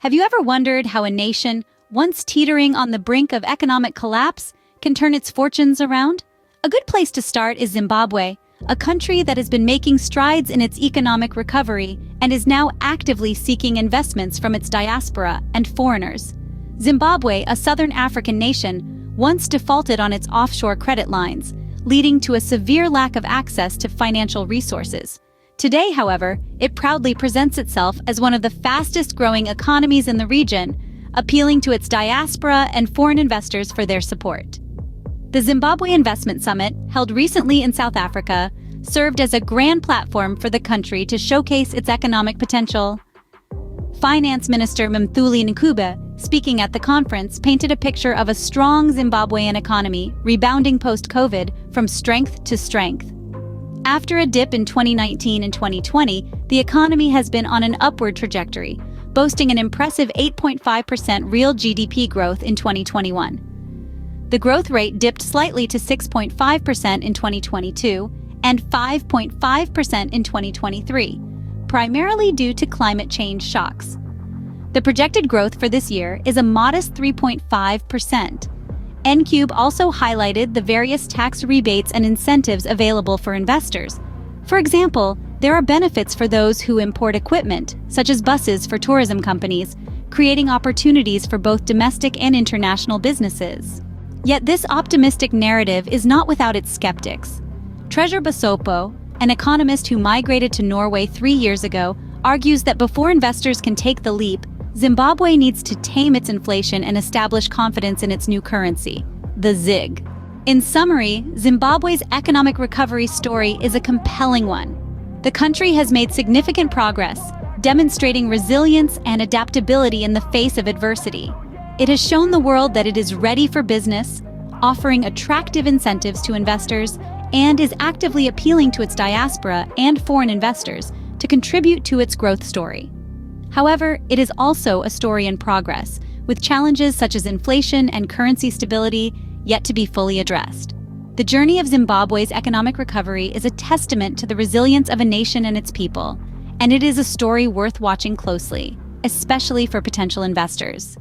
Have you ever wondered how a nation, once teetering on the brink of economic collapse, can turn its fortunes around? A good place to start is Zimbabwe, a country that has been making strides in its economic recovery and is now actively seeking investments from its diaspora and foreigners. Zimbabwe, a southern African nation, once defaulted on its offshore credit lines, leading to a severe lack of access to financial resources. Today, however, it proudly presents itself as one of the fastest-growing economies in the region, appealing to its diaspora and foreign investors for their support. The Zimbabwe Investment Summit, held recently in South Africa, served as a grand platform for the country to showcase its economic potential. Finance Minister Mthuli Ncube, speaking at the conference, painted a picture of a strong Zimbabwean economy rebounding post-COVID from strength to strength. After a dip in 2019 and 2020, the economy has been on an upward trajectory, boasting an impressive 8.5% real GDP growth in 2021. The growth rate dipped slightly to 6.5% in 2022 and 5.5% in 2023, primarily due to climate change shocks. The projected growth for this year is a modest 3.5%. Ncube also highlighted the various tax rebates and incentives available for investors. For example, there are benefits for those who import equipment, such as buses for tourism companies, creating opportunities for both domestic and international businesses. Yet this optimistic narrative is not without its skeptics. Treasure Basopo, an economist who migrated to Norway 3 years ago, argues that before investors can take the leap, Zimbabwe needs to tame its inflation and establish confidence in its new currency, the ZiG. In summary, Zimbabwe's economic recovery story is a compelling one. The country has made significant progress, demonstrating resilience and adaptability in the face of adversity. It has shown the world that it is ready for business, offering attractive incentives to investors, and is actively appealing to its diaspora and foreign investors to contribute to its growth story. However, it is also a story in progress, with challenges such as inflation and currency stability yet to be fully addressed. The journey of Zimbabwe's economic recovery is a testament to the resilience of a nation and its people, and it is a story worth watching closely, especially for potential investors.